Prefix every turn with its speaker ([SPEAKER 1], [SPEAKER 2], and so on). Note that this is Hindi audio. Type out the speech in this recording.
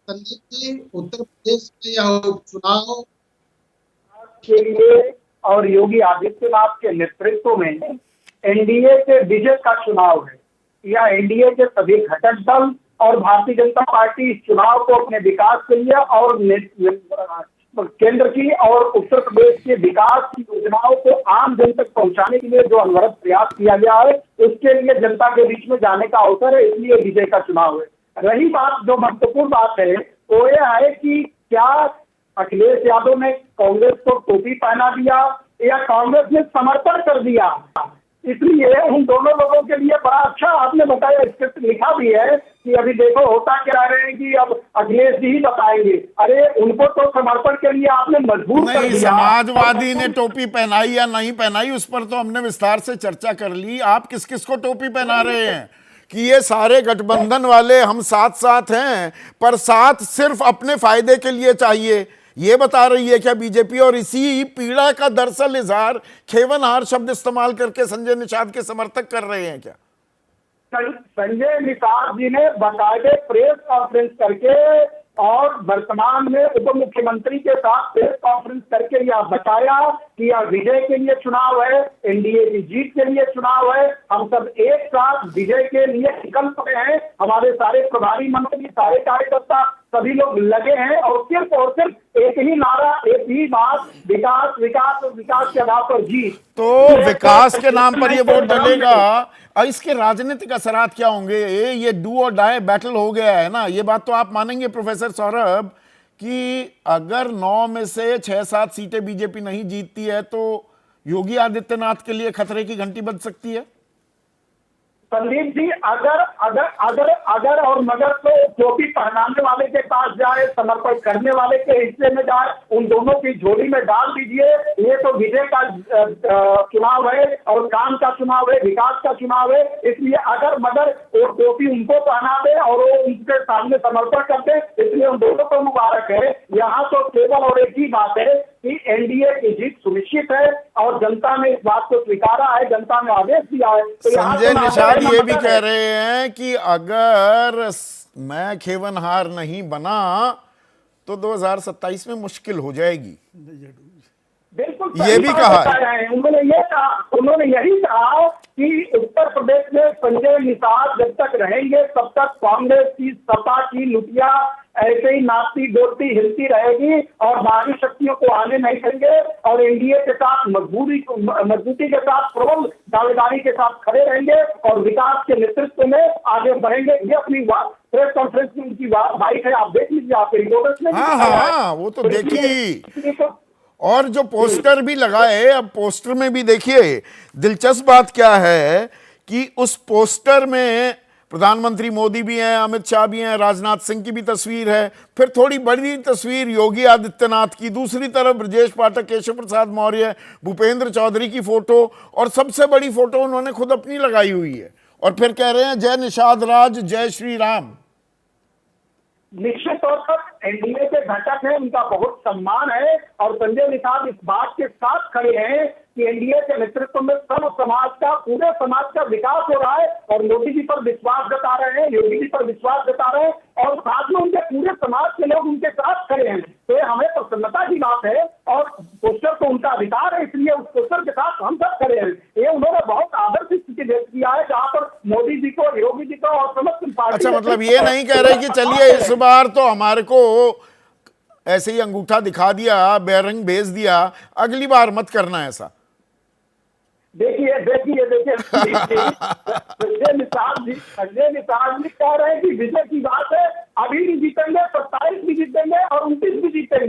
[SPEAKER 1] संदीप जी, उत्तर प्रदेश में यह उपचुनाव
[SPEAKER 2] के लिए और योगी आदित्यनाथ के नेतृत्व में एनडीए के विजय का चुनाव है। यह एनडीए के सभी घटक दल और भारतीय जनता पार्टी इस चुनाव को अपने विकास के लिए और केंद्र की और उत्तर प्रदेश के विकास की योजनाओं को आम जन तक पहुंचाने के लिए जो अनवरत प्रयास किया गया है, उसके लिए जनता के बीच में जाने का अवसर है, इसलिए विजय का चुनाव है। रही बात, जो महत्वपूर्ण बात है वो यह है कि क्या अखिलेश यादव ने कांग्रेस को टोपी पहना दिया या कांग्रेस ने समर्पण कर दिया। इसलिए उन दोनों लोगों के लिए बड़ा अच्छा आपने बताया, स्क्रिप्ट लिखा भी है कि अभी देखो होता क्या रहे हैं कि अब अखिलेश जी ही बताएंगे। अरे उनको तो समर्पण के लिए आपने मजबूर कर
[SPEAKER 3] नहीं,
[SPEAKER 2] दिया।
[SPEAKER 3] समाजवादी ने टोपी पहनाई या नहीं पहनाई उस पर तो हमने विस्तार से चर्चा कर ली। आप किस किस को टोपी पहना रहे हैं कि ये सारे गठबंधन वाले हम साथ साथ हैं, पर साथ सिर्फ अपने फायदे के लिए चाहिए, ये बता रही है क्या बीजेपी? और इसी पीड़ा का दरअसल इजहार खेवनहार शब्द इस्तेमाल करके संजय निषाद के समर्थक कर रहे हैं क्या?
[SPEAKER 2] संजय निषाद जी ने बाकायदे प्रेस कॉन्फ्रेंस करके और वर्तमान में उप मुख्यमंत्री के साथ प्रेस कॉन्फ्रेंस करके यह बताया कि यह विजय के लिए चुनाव है, एनडीए की जीत के लिए चुनाव है। हम सब एक साथ विजय के लिए निकल पड़े हैं। हमारे सारे प्रभारी मंत्री, सारे कार्यकर्ता, सभी लोग लगे हैं और सिर्फ एक ही नारा, एक ही बात, विकास विकास और विकास के आधार पर जीत।
[SPEAKER 3] तो विकास के नाम पर ये वोट डलेगा। और इसके राजनीतिक असरात क्या होंगे? ये डू और डाई बैटल हो गया है ना, ये बात तो आप मानेंगे प्रोफेसर सौरभ कि अगर 9 में से 6-7 सीटें बीजेपी नहीं जीतती है तो योगी आदित्यनाथ के लिए खतरे की घंटी बज सकती है।
[SPEAKER 2] संदीप जी, अगर अगर अगर अगर और मगर तो टोपी पहनाने वाले के पास जाए, समर्पण करने वाले के हिस्से में जाए, उन दोनों की झोली में डाल दीजिए। ये तो विजय का चुनाव है और काम का चुनाव है, विकास का चुनाव है। इसलिए अगर मगर वो टोपी उनको पहना दे और वो उनके सामने समर्पण कर दे, इसलिए उन दोनों को मुबारक है। यहाँ तो केवल और एक ही बात है कि एनडीए की जीत सुनिश्चित है और जनता ने इस बात को स्वीकारा है, जनता ने आदेश दिया है। तो
[SPEAKER 3] संजय निषाद ये भी कह रहे हैं कि अगर मैं खेवनहार नहीं बना तो 2027 में मुश्किल हो जाएगी।
[SPEAKER 2] बिल्कुल
[SPEAKER 3] ये भी कहा
[SPEAKER 2] है। उन्होंने यही कहा कि उत्तर प्रदेश में संजय निषाद जब तक रहेंगे तब तक कांग्रेस की सपा की लुटिया ऐसे ही नाचती बोलती हिलती रहेगी और बाहरी शक्तियों को आने नहीं देंगे और एनडीए के साथ मजबूती के साथ प्रबल दावेदारी के साथ खड़े रहेंगे और विकास के नेतृत्व में आगे बढ़ेंगे। ये अपनी प्रेस कॉन्फ्रेंस में उनकी बाइट है, आप देख लीजिए, आपके रिपोर्टर्स में।
[SPEAKER 3] हाँ, वो तो देखी। और जो पोस्टर भी लगाए, अब पोस्टर में भी देखिए दिलचस्प बात क्या है कि उस पोस्टर में प्रधानमंत्री मोदी भी हैं, अमित शाह भी हैं, राजनाथ सिंह की भी तस्वीर है, फिर थोड़ी बड़ी तस्वीर योगी आदित्यनाथ की, दूसरी तरफ ब्रजेश पाठक, केशव प्रसाद मौर्य, भूपेंद्र चौधरी की फोटो, और सबसे बड़ी फोटो उन्होंने खुद अपनी लगाई हुई है और फिर कह रहे हैं जय निषाद राज, जय श्री राम।
[SPEAKER 2] निश्चित तौर पर एनडीए के घटक हैं, उनका बहुत सम्मान है और संजय निषाद इस बात के साथ खड़े हैं कि एनडीए के नेतृत्व में सब समाज का, पूरे समाज का विकास हो रहा है और मोदी जी पर विश्वास जता रहे हैं, योगी जी पर विश्वास जता रहे हैं और साथ में उनके पूरे समाज के लोग उनके साथ खड़े हैं। तो ये हमें प्रसन्नता की बात है और पोस्टर तो उनका अधिकार है, इसलिए उस पोस्टर के साथ हम सब खड़े हैं। ये उन्होंने बहुत आदर्श स्थिति व्यक्त किया है जहाँ पर मोदी जी को, योगी जी को और समस्त पार्टी।
[SPEAKER 3] अच्छा, मतलब ये नहीं कह रहे कि चलिए इस बार तो हमारे को ऐसे ही अंगूठा दिखा दिया, बेरंग भेज दिया, अगली बार मत करना ऐसा।
[SPEAKER 2] देखिए संजय निषाद जी कह रहे हैं कि विजय की बात है, अभी भी जीतेंगे, 27 भी जीतेंगे और 29 भी जीतेंगे।